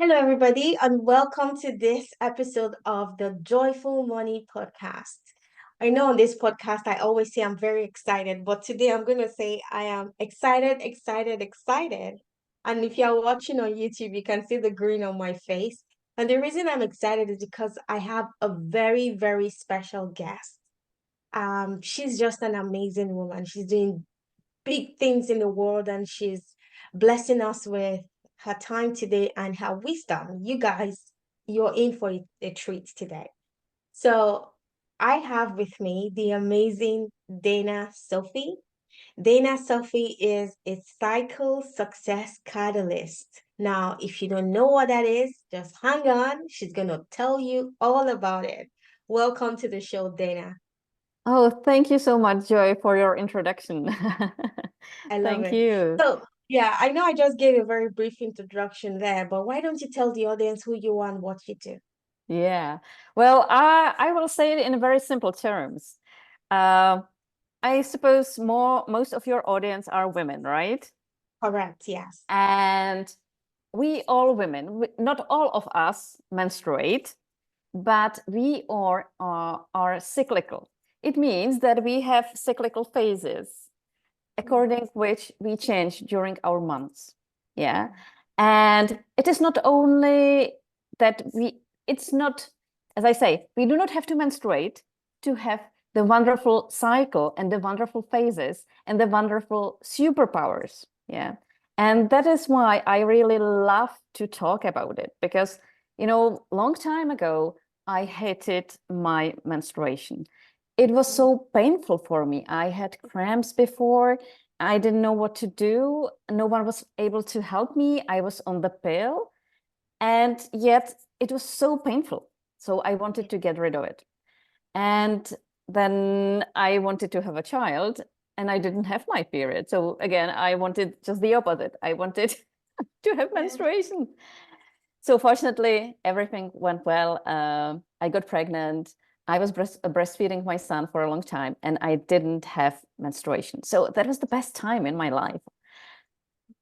Hello, everybody, and welcome to this episode of the Joyful Money Podcast. I know on this podcast, I always say I'm very excited, but today I'm going to say I am excited, excited, excited. And if you're watching on YouTube, you can see the grin on my face. And the reason I'm excited is because I have a very, very special guest. She's just an amazing woman. She's doing big things in the world and she's blessing us with her time today and her wisdom. You guys, you're in for a treat today. So I have with me the amazing Dana-Sofie. Dana-Sofie is a cycle success catalyst. Now, if you don't know what that is, just hang on. She's going to tell you all about it. Welcome to the show, Dana. Oh, thank you so much, Joy, for your introduction. I love Thank it. you. So, yeah, I know I just gave a very brief introduction there, but why don't you tell the audience who you are and what you do? Yeah. Well, I will say it in very simple terms. Uh, I suppose most of your audience are women, right? Correct, yes. And we all women, not all of us menstruate, but we are cyclical. It means that we have cyclical phases according which we change during our months. Yeah. And it is not only that it's not, as I say, we do not have to menstruate to have the wonderful cycle and the wonderful phases and the wonderful superpowers. Yeah. And that is why I really love to talk about it because, long time ago, I hated my menstruation. It was so painful for me. I had cramps before. I didn't know what to do. No one was able to help me. I was on the pill, and yet it was so painful. So I wanted to get rid of it. And then I wanted to have a child, and I didn't have my period. So again, I wanted just the opposite. I wanted to have Yeah. menstruation. So fortunately, everything went well. I got pregnant. I was breastfeeding my son for a long time, and I didn't have menstruation. So that was the best time in my life,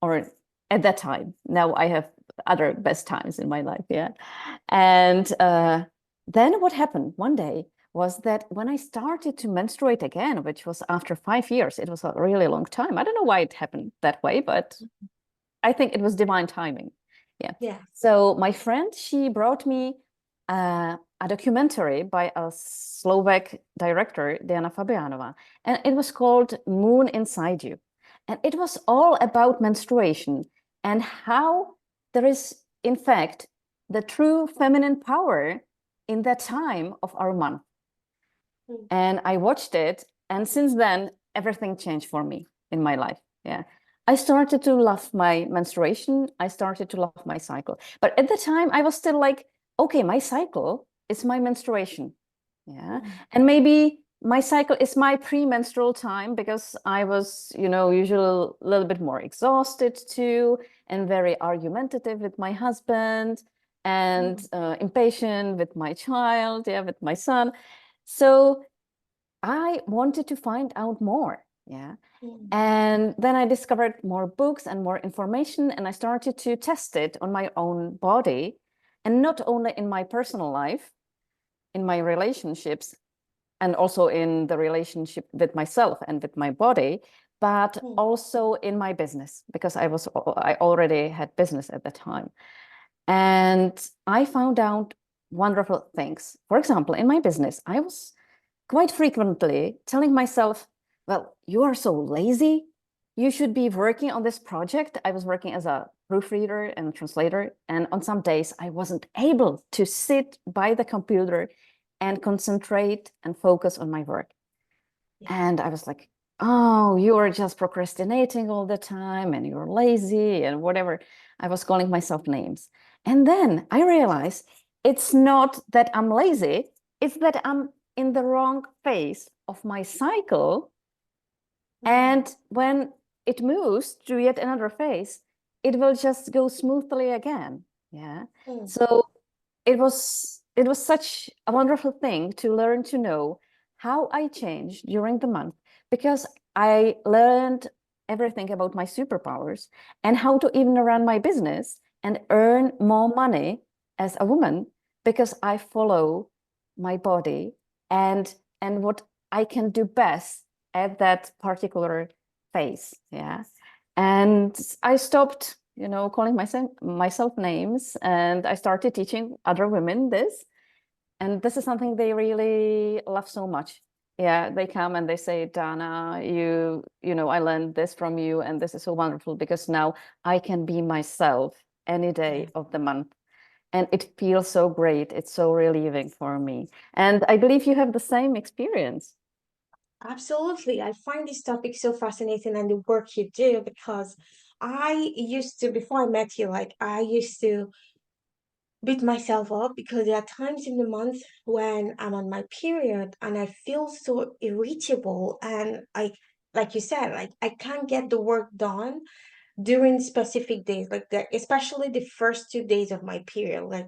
or at that time. Now I have other best times in my life, yeah. And then what happened one day was that when I started to menstruate again, which was after 5 years, it was a really long time. I don't know why it happened that way, but I think it was divine timing. Yeah. Yeah. So my friend, she brought me a documentary by a Slovak director, Dana-Sofie, and it was called Moon Inside You. And it was all about menstruation and how there is, in fact, the true feminine power in that time of our month. Mm. And I watched it, and since then, everything changed for me in my life. Yeah. I started to love my menstruation. I started to love my cycle. But at the time, I was still like, okay, my cycle is my menstruation. Yeah. Mm. And maybe my cycle is my premenstrual time because I was, usually a little bit more exhausted too, and very argumentative with my husband and impatient with my child, yeah, with my son. So I wanted to find out more. Yeah. Mm. And then I discovered more books and more information, and I started to test it on my own body, and not only in my personal life, in my relationships, and also in the relationship with myself and with my body, but Mm. also in my business, because I already had business at the time. And I found out wonderful things. For example, in my business, I was quite frequently telling myself, well, you are so lazy. You should be working on this project. I was working as a proofreader and translator. And on some days, I wasn't able to sit by the computer and concentrate and focus on my work. Yeah. And I was like, oh, you are just procrastinating all the time and you're lazy and whatever. I was calling myself names. And then I realized it's not that I'm lazy, it's that I'm in the wrong phase of my cycle. Mm. And when it moves to yet another phase, it will just go smoothly again. Yeah. Mm. So it was such a wonderful thing to learn to know how I changed during the month, because I learned everything about my superpowers and how to even run my business and earn more money as a woman because I follow my body and what I can do best at that particular phase. Yeah. And I stopped, calling myself names, and I started teaching other women this. And this is something they really love so much. Yeah, they come and they say, Dana, I learned this from you, and this is so wonderful because now I can be myself any Yeah. day of the month. And it feels so great. It's so relieving for me. And I believe you have the same experience. Absolutely. I find this topic so fascinating and the work you do because I used to, before I met you, like I used to beat myself up because there are times in the month when I'm on my period and I feel so irritable and like you said, like I can't get the work done during specific days, like that, especially the first 2 days of my period. Like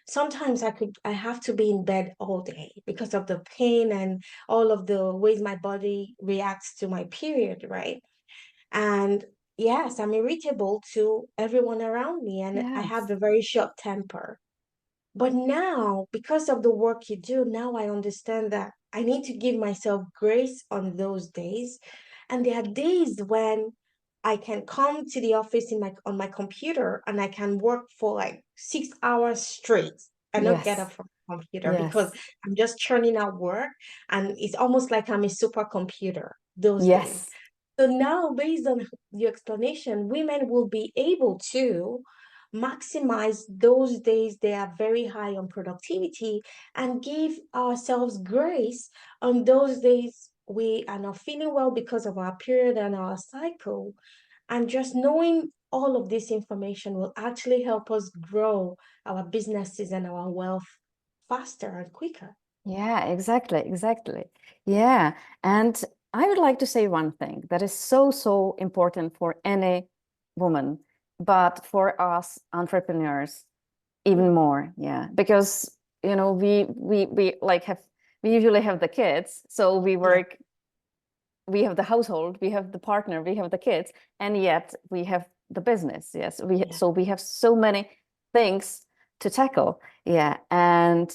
sometimes I have to be in bed all day because of the pain and all of the ways my body reacts to my period, right? And yes, I'm irritable to everyone around me and I have Yes. a very short temper. But now, because of the work you do, now I understand that I need to give myself grace on those days. And there are days when I can come to the office in my on my computer and I can work for like 6 hours straight and not get up Yes. from the computer because Yes. I'm just churning out work and it's almost like I'm a supercomputer those days. Yes. So now, based on your explanation, women will be able to maximize those days they are very high on productivity and give ourselves grace on those days we are not feeling well because of our period and our cycle. And just knowing all of this information will actually help us grow our businesses and our wealth faster and quicker. Yeah, exactly, exactly. Yeah. And I would like to say one thing that is so, so important for any woman, but for us entrepreneurs, even more. Yeah. Because, we like we usually have the kids, so we Yeah, work, we have the household, we have the partner, we have the kids, and yet we have the business. Yes. yeah, So we have so many things to tackle. Yeah. And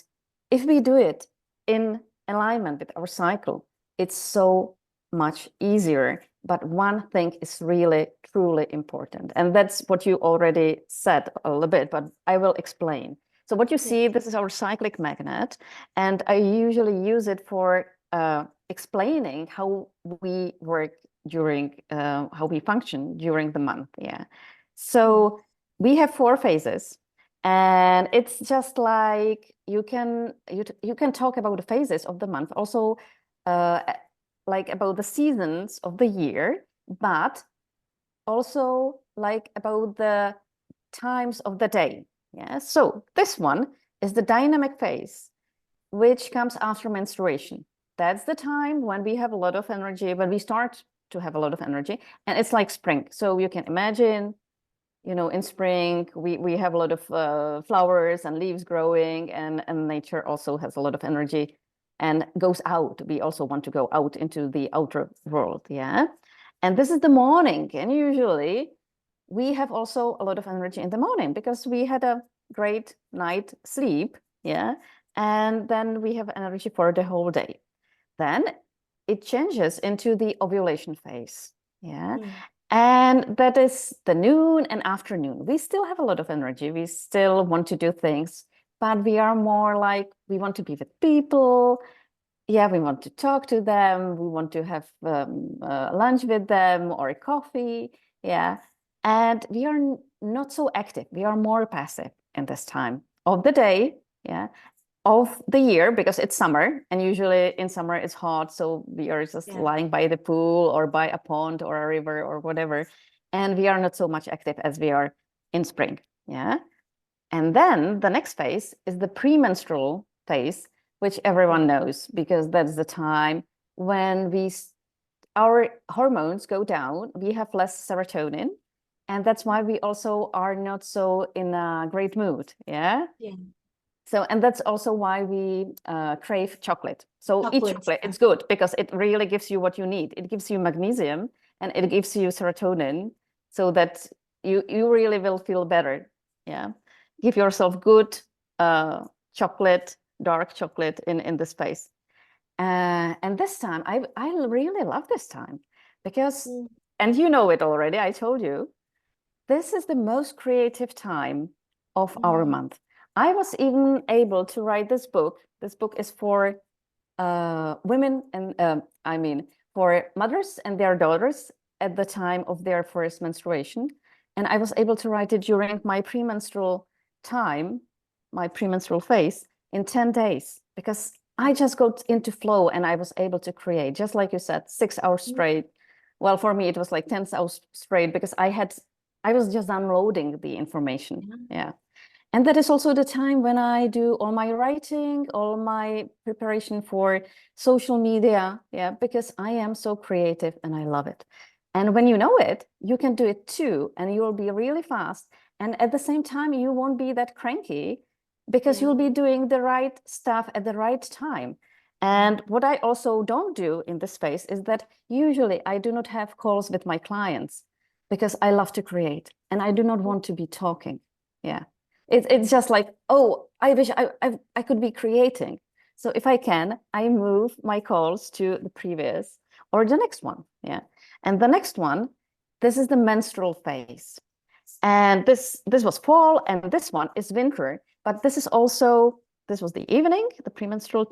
if we do it in alignment with our cycle, it's so much easier. But one thing is really, truly important. And that's what you already said a little bit, but I will explain. So what you yeah, see, this is our cyclic magnet, and I usually use it for explaining how we work during, how we function during the month. Yeah. yeah, So we have 4 phases, and it's just like you can talk about the phases of the month, also uh, like about the seasons of the year, but also like about the times of the day. Yeah. So this one is the dynamic phase, which comes after menstruation. That's the time when we have a lot of energy, when we start to have a lot of energy, and it's like spring. So you can imagine, in spring, we have a lot of flowers and leaves growing, and nature also has a lot of energy and goes out. We also want to go out into the outer world. Yeah. And this is the morning. And usually we have also a lot of energy in the morning because we had a great night sleep. Yeah. And then we have energy for the whole day. Then it changes into the ovulation phase. Yeah. mm, And that is the noon and afternoon. We still have a lot of energy. We still want to do things, but we are more like we want to be with people. Yeah, we want to talk to them. We want to have lunch with them or a coffee. Yeah. And we are not so active. We are more passive in this time of the day. Yeah, of the year because it's summer, and usually in summer it's hot, so we are just yeah, lying by the pool or by a pond or a river or whatever, and we are not so much active as we are in spring. Yeah. And then the next phase is the premenstrual phase, which yeah, everyone knows because that's the time when our hormones go down, we have less serotonin, and that's why we also are not so in a great mood. Yeah. yeah. So, and that's also why we crave chocolate. So eat Chocolate. chocolate. It's good because it really gives you what you need. It gives you magnesium and it gives you serotonin so that you really will feel better. Yeah. Give yourself good chocolate, dark chocolate in the space. And this time, I really love this time because, Mm, and you know it already, I told you, this is the most creative time of our mm, month. I was even able to write this book. This book is for women and I mean for mothers and their daughters at the time of their first menstruation. And I was able to write it during my premenstrual time, my premenstrual phase, in 10 days because I just got into flow and I was able to create, just like you said, 6 hours mm, straight. Well, for me, it was like 10 hours straight because I was just unloading the information. yeah, Yeah. And that is also the time when I do all my writing, all my preparation for social media. Yeah, because I am so creative and I love it. And when you know it, you can do it too, and you will be really fast. And at the same time, you won't be that cranky because you'll be yeah, doing the right stuff at the right time. And what I also don't do in this space is that usually I do not have calls with my clients because I love to create and I do not want to be talking. Yeah. It's mm, just like, oh, I wish I could be creating. So if I can, I move my calls to the previous or the next one. Yeah. And the next one, this is the menstrual phase. And this was fall, and this one is winter. But this is also, this was the evening, the premenstrual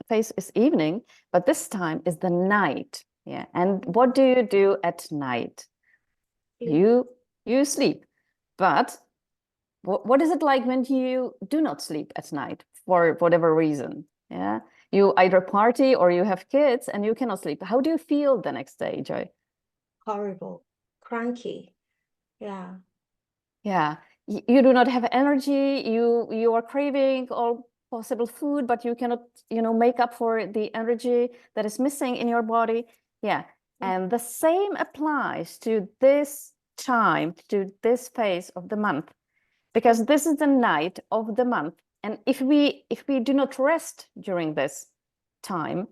phase is evening, but this time is the night. Yeah. And what do you do at night? sleep. You sleep. But what is it like when you do not sleep at night for whatever reason? Yeah. You either party or you have kids and you cannot sleep. How do you feel the next day, Joy? Horrible, cranky. Yeah. Yeah. You do not have energy. You are craving all possible food, but you cannot, make up for the energy that is missing in your body. Yeah. Mm, And the same applies to this time, to this phase of the month, because mm, this is the night of the month. And if we do not rest during this time,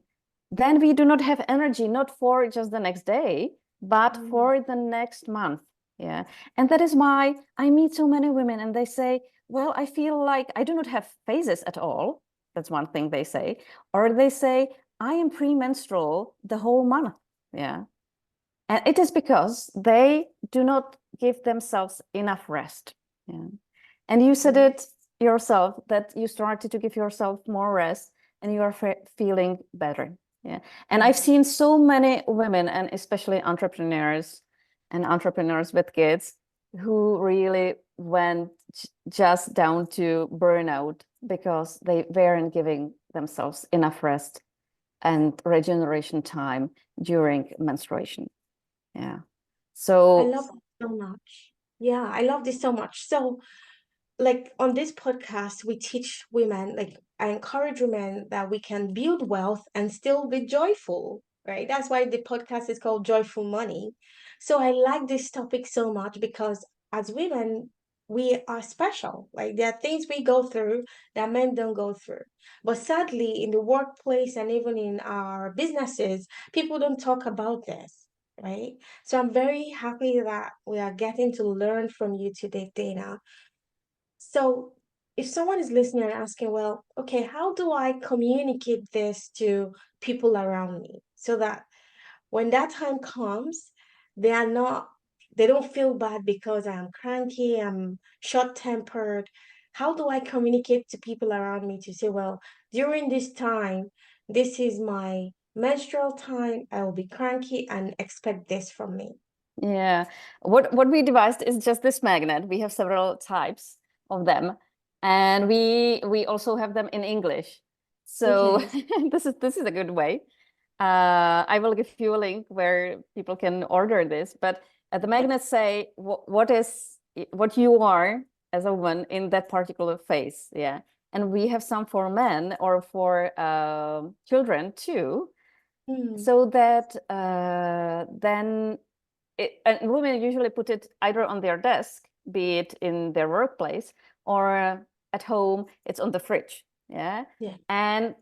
then we do not have energy, not for just the next day, but mm, for the next month. Yeah. And that is why I meet so many women and they say, well, I feel like I do not have phases at all. That's one thing they say. Or they say, I am premenstrual the whole month. Yeah. And it is because they do not give themselves enough rest. Yeah. And you said mm. it yourself that you started to give yourself more rest and you are feeling better. Yeah. And I've Yeah. seen so many women and especially entrepreneurs and entrepreneurs with kids who really went just down to burnout because they weren't giving themselves enough rest and regeneration time during menstruation. Yeah. I So love it so much. Yeah, I love this so much. So, like on this podcast, we teach women, like I encourage women that we can build wealth and still be joyful, right? That's why the podcast is called Joyful Money. So I like this topic so much because as women, we are special. Like there are things we go through that men don't go through. But sadly, in the workplace and even in our businesses, people don't talk about this, right? So I'm very happy that we are getting to learn from you today, Dana. So if someone is listening and asking, well, okay, how do I communicate this to people around me so that when that time comes, they are not, they don't feel bad because I'm cranky, I'm short-tempered. How do I communicate to people around me to say, well, during this time, this is my menstrual time, I will be cranky and expect this from me. yeah, what we devised is just this magnet. We have several types of them, and we also have them in English. So Okay. this is a good way. I will give you a link where people can order this. But the magnets say what you are as a woman in that particular phase. Yeah, and we have some for men or for children too, Hmm. so that then and women usually put it either on their desk, be it in their workplace or at home, it's on the fridge. Yeah. Yeah. And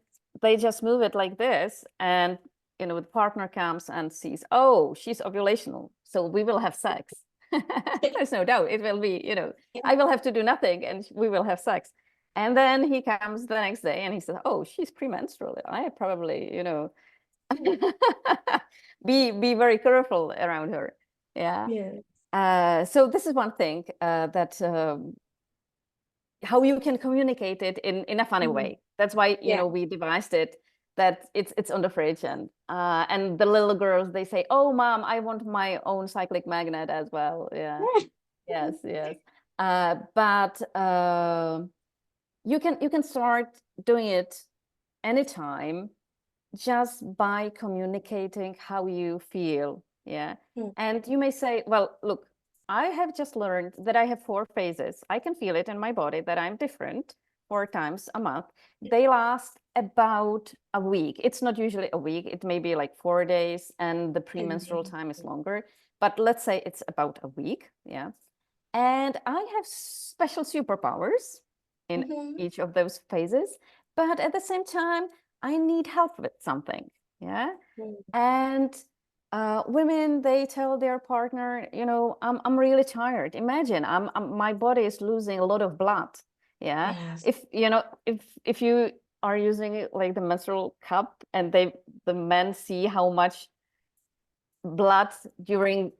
they just move it like this. And, the partner comes and sees, oh, she's ovulational. So we will have sex. There's no doubt it will be, Yeah. I will have to do nothing and we will have sex. And then he comes the next day and he says, oh, she's premenstrual. I probably, be very careful around her. Yeah. Yeah. So this is one thing that how you can communicate it in a funny Mm. way. That's why, Yeah. we devised it that it's on the fridge and the little girls, they say, oh, mom, I want my own cyclic magnet as well. Yeah. Yes, yes. But you can start doing it anytime just by communicating how you feel. Yeah. Mm. And you may say, well, look, I have just learned that I have 4 phases. I can feel it in my body that I'm different 4 times a month. They last about a week. It's not usually a week, it may be like 4 days, and the premenstrual time is longer. But let's say it's about a week. Yeah. And I have special superpowers in Mm-hmm. each of those phases. But at the same time, I need help with something. Yeah. Mm. And women, they tell their partner, I'm really tired. Imagine, my body is losing a lot of blood. Yeah. Yes. If you are using it like the menstrual cup and the men see how much blood during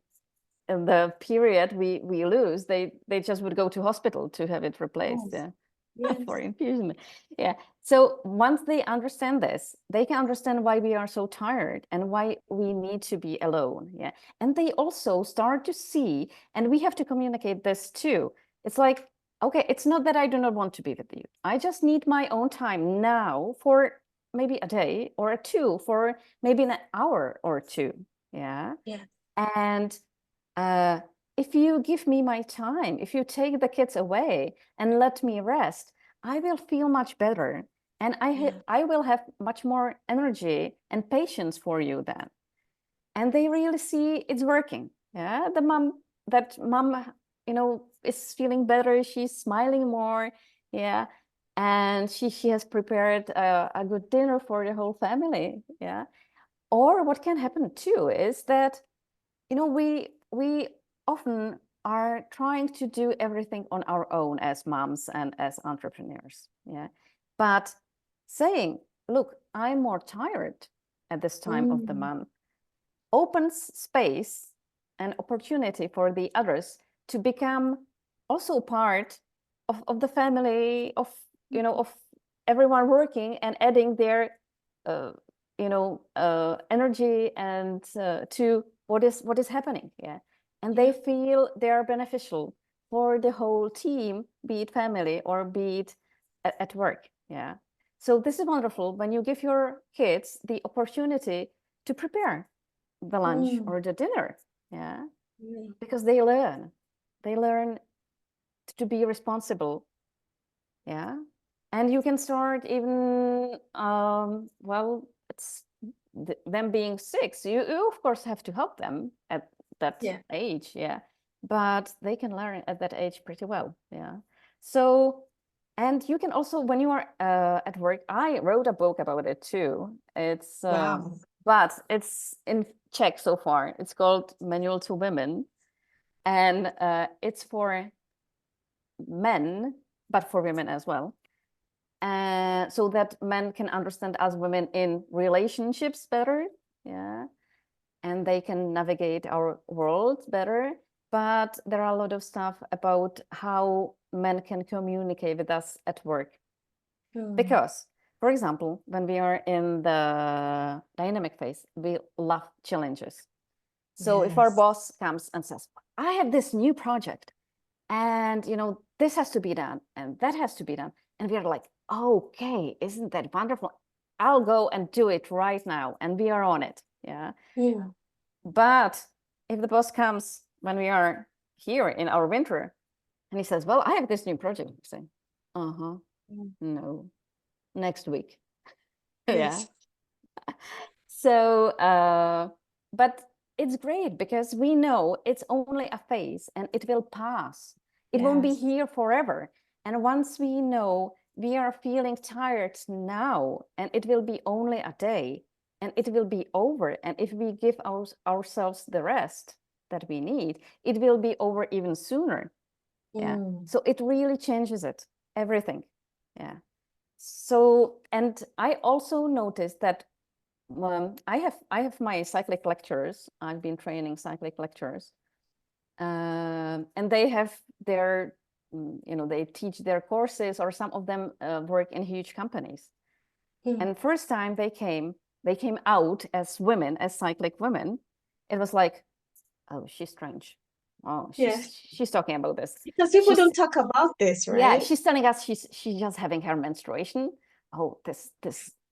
the period we lose, they just would go to hospital to have it replaced. Yes. Yeah. For Yes. infusion. Yeah. So once they understand this, they can understand why we are so tired and why we need to be alone. Yeah. And they also start to see, and we have to communicate this too. It's like, okay, it's not that I do not want to be with you. I just need my own time now for maybe a day or a two, for maybe an hour or two. Yeah. Yeah. And uh, if you give me my time, if you take the kids away and let me rest, I will feel much better. And Yeah. I will have much more energy and patience for you then. And they really see it's working. Yeah. That mom, is feeling better. She's smiling more. Yeah. And she has prepared a good dinner for the whole family. Yeah. Or what can happen too is that we often are trying to do everything on our own as moms and as entrepreneurs. Yeah. But saying, look, I'm more tired at this time of the Mm. month opens space and opportunity for the others to become also part of the family, of everyone working and adding their uh, energy and to what is happening. Yeah. And they Yeah. feel they are beneficial for the whole team, be it family or be it at work. Yeah. So this is wonderful when you give your kids the opportunity to prepare the lunch Mm. or the dinner. Yeah. Yeah. Because they learn to be responsible. Yeah. And you can start even well, it's them being 6, you of course have to help them at that Yeah. age. Yeah. But they can learn at that age pretty well. Yeah. So, and you can also, when you are at work, I wrote a book about it too. Wow. But it's in Czech so far. It's called Manual to Women, and it's for men, but for women as well, so that men can understand us women in relationships better. Yeah. And they can navigate our world better. But there are a lot of stuff about how men can communicate with us at work. Mm. Because, for example, when we are in the dynamic phase, we love challenges. So if our Yes. boss comes and says, I have this new project, and this has to be done and that has to be done, and we are like, okay, isn't that wonderful, I'll go and do it right now, and we are on it. Yeah. Yeah. But if the boss comes when we are here in our winter and he says, well, I have this new project, we say, uh-huh, Mm. no, next week. Yeah. Yes. So, but it's great because we know it's only a phase and it will pass. It won't be Yes. here forever. And once we know we are feeling tired now, and it will be only a day, and it will be over. And if we give ourselves the rest, that we need, it will be over even sooner. Yeah. Mm. So it really changes it, everything. Yeah. So, and I also noticed that I have my cyclic lecturers. I've been training cyclic lecturers, and they have their, they teach their courses, or some of them work in huge companies. Mm. And first time they came out as women, as cyclic women. It was like, oh, she's strange. Oh, Yes. she's talking about this. Because people She's don't talk about this, Yeah, right? she's telling us she's just having her menstruation. Oh, this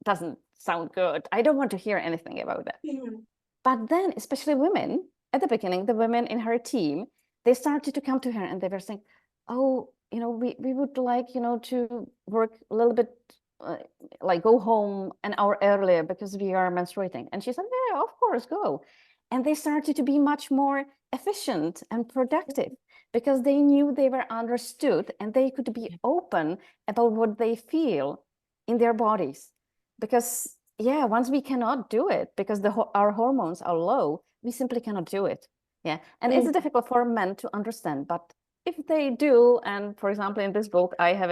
doesn't sound good. I don't want to hear anything about that. Mm. But then, especially women, at the beginning, the women in her team, they started to come to her and they were saying, oh, we would like, to work a little bit, uh, like go home an hour earlier because we are menstruating. And she said, yeah, of course, go. And they started to be much more efficient and productive because they knew they were understood and they could be open about what they feel in their bodies. Because yeah, once we cannot do it because our hormones are low, we simply cannot do it. Yeah, and it's Mm. difficult for men to understand, but if they do, and for example in this book I have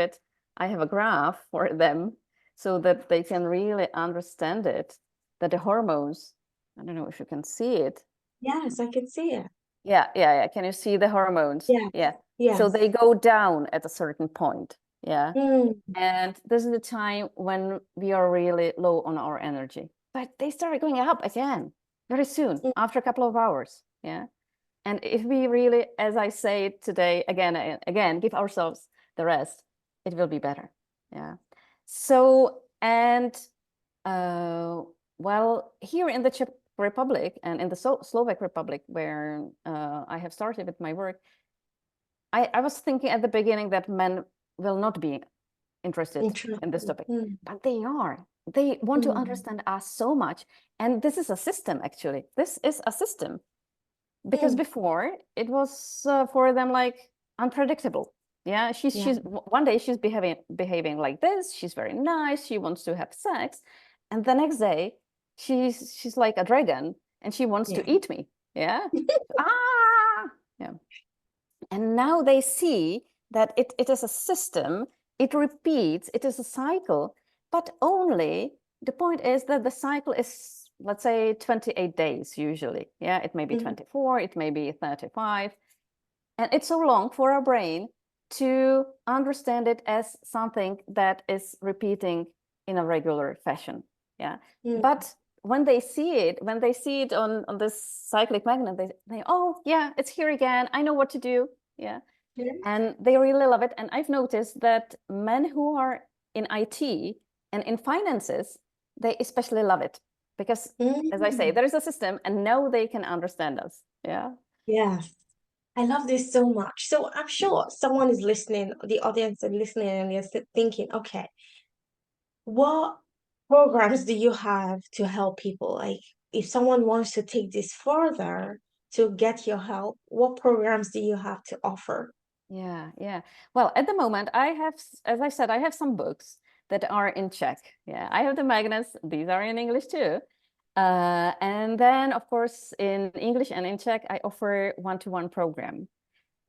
a graph for them so that they can really understand it, that the hormones, I don't know if you can see it. Yes, I can see it. Yeah. Can you see the hormones? Yes. Yeah. So Yes. they go down at a certain point. Yeah. Mm. And this is the time when we are really low on our energy. But they start going up again very soon, Mm. after a couple of hours. Yeah. And if we really, as I say today, again and again, give ourselves the rest, it will be better. Yeah. So, and well, here in the Czech Republic and in the Slovak Republic, where I have started with my work, I was thinking at the beginning that men will not be interested in this Interesting. topic, Mm. but they are. They want to Mm. understand us so much. And this is a system, actually. This is a system. Because Mm. before it was for them like unpredictable. Yeah, Yeah. she's one day she's behaving like this. She's very nice. She wants to have sex, and the next day she's like a dragon and she wants to Yeah. eat me. Yeah, ah, yeah. And now they see that it is a system, it repeats, it is a cycle, but only the point is that the cycle is, let's say, 28 days usually. Yeah, it may be Mm. 24, it may be 35. And it's so long for our brain to understand it as something that is repeating in a regular fashion. Yeah. Mm. But when they see it on this cyclic magnet, they, oh yeah, it's here again. I know what to do. Yeah. Yes. And they really love it. And I've noticed that men who are in IT and in finances, they especially love it because, as I say, Mm. there is a system and now they can understand us. Yeah. Yes. I love this so much. So I'm sure someone is listening, the audience is listening, and they're thinking, okay, what programs do you have to help people? Like, if someone wants to take this further to get your help, what programs do you have to offer? Yeah. Well, at the moment, I have, as I said, I have some books that are in Czech. Yeah, I have the magnets. These are in English too. And then, of course, in English and in Czech, I offer one-to-one program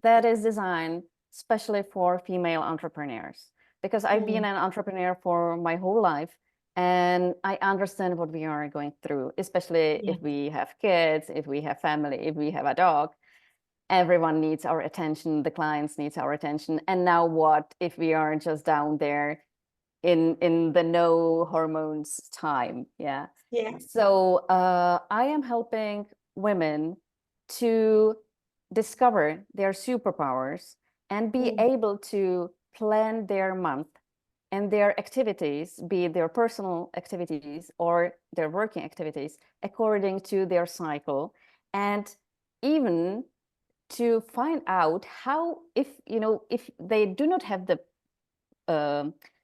that is designed especially for female entrepreneurs because I've been Mm. an entrepreneur for my whole life and I understand what we are going through, especially Yeah. if we have kids, if we have family, if we have a dog. Everyone needs our attention, the clients needs our attention. And now what if we are just down there in the no hormones time? Yeah. Yeah. So I am helping women to discover their superpowers and be Mm. able to plan their month and their activities, be it their personal activities or their working activities, according to their cycle. And even to find out how, if they do not have the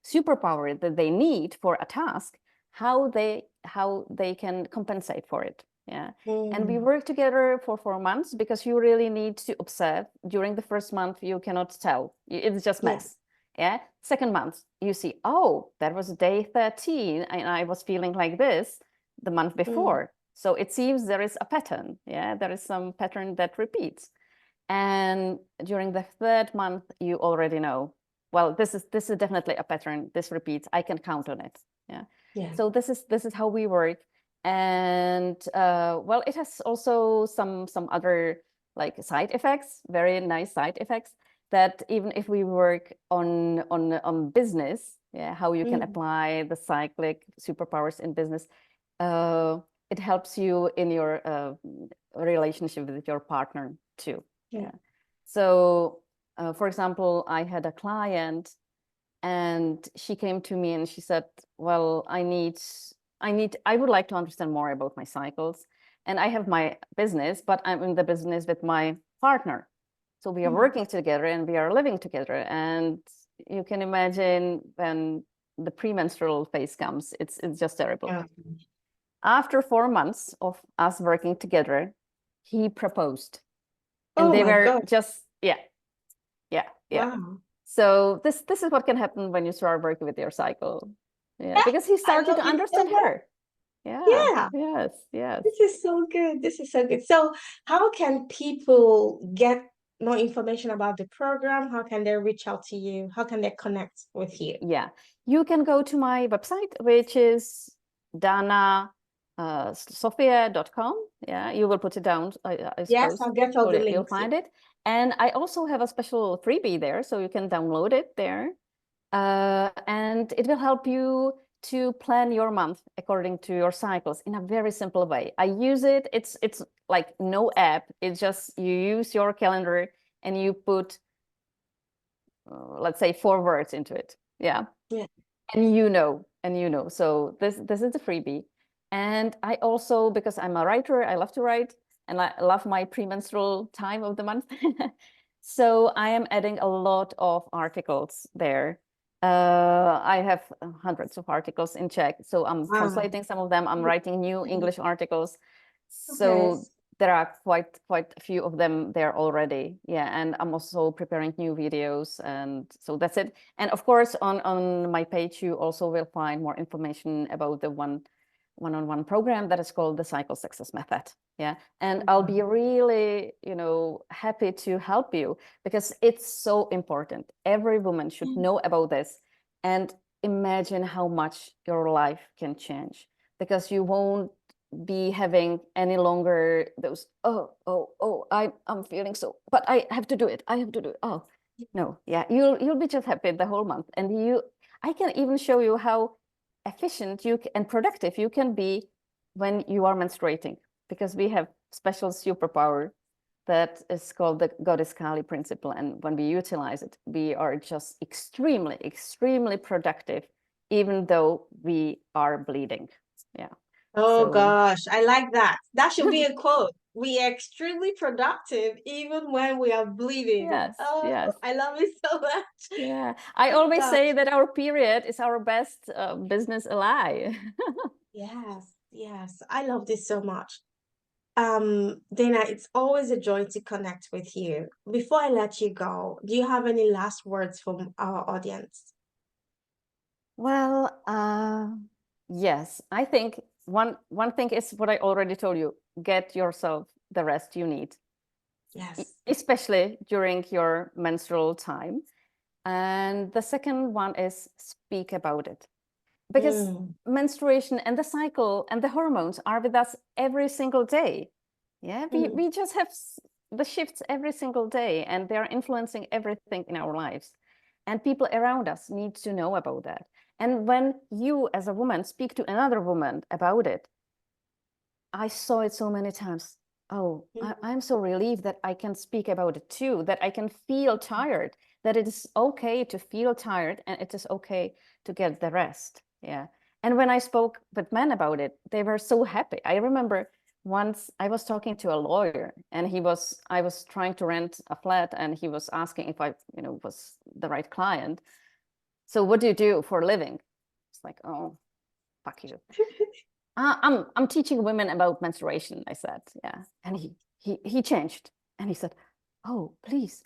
superpower that they need for a task, how they can compensate for it. Yeah. And we Mm. work together for 4 months because you really need to observe. During the first month you cannot tell, it's just Yeah. mess. Yeah. Second month you see, oh, that was day 13 and I was feeling like this the month Mm. before. So it seems there is a pattern. Yeah, there is some pattern that repeats. And during the third month, you already know, well, this is definitely a pattern. This repeats. I can count on it. Yeah. Yeah. So this is how we work. And well, it has also some other like side effects, very nice side effects, that even if we work on business, yeah, how you can Mm. apply the cyclic superpowers in business, uh, it helps you in your relationship with your partner too. Yeah. Yeah. So, for example, I had a client and she came to me and she said, well, I would like to understand more about my cycles. And I have my business, but I'm in the business with my partner. So we are Mm. working together and we are living together. And you can imagine when the premenstrual phase comes, it's just terrible. Yeah. After 4 months of us working together, he proposed. And Oh they my were God. just, yeah, yeah, yeah. Wow. So this is what can happen when you start working with your cycle. Yeah, Yeah, because he I started love to it so understand much. her. Yeah, Yeah. yes, yes. This is so good. This is so good. So, how can people get more information about the program? How can they reach out to you? How can they connect with you? Yeah. You can go to my website, which is Dana-Sofie.com. Yeah, you will put it down, I Yes, suppose. I'll get all the You'll links. Yeah. find it. And I also have a special freebie there, so you can download it there. And it will help you to plan your month according to your cycles in a very simple way. I use it. It's like no app. It's just you use your calendar and you put, let's say, 4 words into it. Yeah, Yeah. and you know. So this is the freebie. And I also, because I'm a writer, I love to write and I love my premenstrual time of the month. So I am adding a lot of articles there. I have hundreds of articles in Czech, so I'm Wow. translating some of them. I'm writing new Okay. English articles. Okay. So there are quite a few of them there already. Yeah, and I'm also preparing new videos, and so that's it. And of course, on my page, you also will find more information about the one-on-one program that is called the Cycle Success Method. Yeah, and I'll be really, happy to help you because it's so important. Every woman should know about this, and imagine how much your life can change because you won't be having any longer those I'm feeling so, but I have to do it, oh no, yeah, you'll be just happy the whole month. And I can even show you how efficient and productive you can be when you are menstruating, because we have special superpower that is called the Goddess Kali principle, and when we utilize it, we are just extremely productive even though we are bleeding. Yeah. Oh So gosh, I like that. That should be a quote. We are extremely productive even when we are bleeding. yes, Oh, yes, I love it so much. yeah. I Oh always gosh. say that our period is our best business ally. Yes, yes. I love this so much. Dana, it's always a joy to connect with you. Before I let you go, do you have any last words from our audience? Well, yes, I think one thing is what I already told you. Get yourself the rest you need, Yes. especially during your menstrual time. And the second one is speak about it, because Mm, menstruation and the cycle and the hormones are with us every single day. Yeah, mm, we just have the shifts every single day, and they're influencing everything in our lives. And people around us need to know about that. And when you, as a woman, speak to another woman about it, I saw it so many times. Oh, mm. I'm so relieved that I can speak about it too, that I can feel tired, that it is okay to feel tired and it is okay to get the rest. Yeah. And when I spoke with men about it, they were so happy. I remember once I was talking to a lawyer and I was trying to rent a flat and he was asking if I, was the right client. So what do you do for a living? It's like, oh, fuck you. I'm teaching women about menstruation, I said. Yeah. And he changed and he said, oh, please,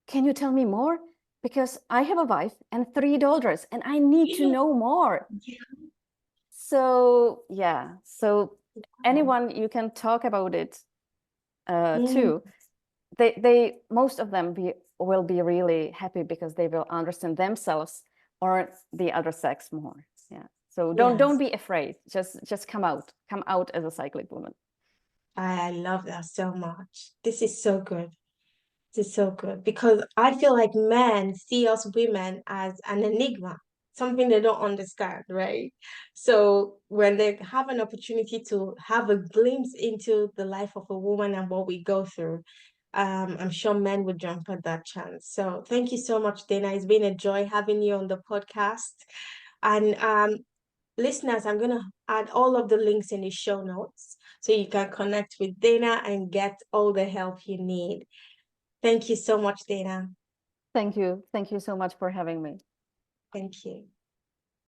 can you tell me more? Because I have a wife and 3 daughters and I need to know more. So yeah. So anyone you can talk about it Mm, to, they most of them will be really happy because they will understand themselves or the other sex more. Yeah. So don't yes, be afraid. Just come out as a cyclic woman. I love that so much. This is so good. This is so good because I feel like men see us women as an enigma, something they don't understand, right? So when they have an opportunity to have a glimpse into the life of a woman and what we go through, I'm sure men would jump at that chance. So thank you so much, Dana. It's been a joy having you on the podcast. And listeners, I'm going to add all of the links in the show notes so you can connect with Dana and get all the help you need. Thank you so much, Dana. Thank you. Thank you so much for having me. Thank you.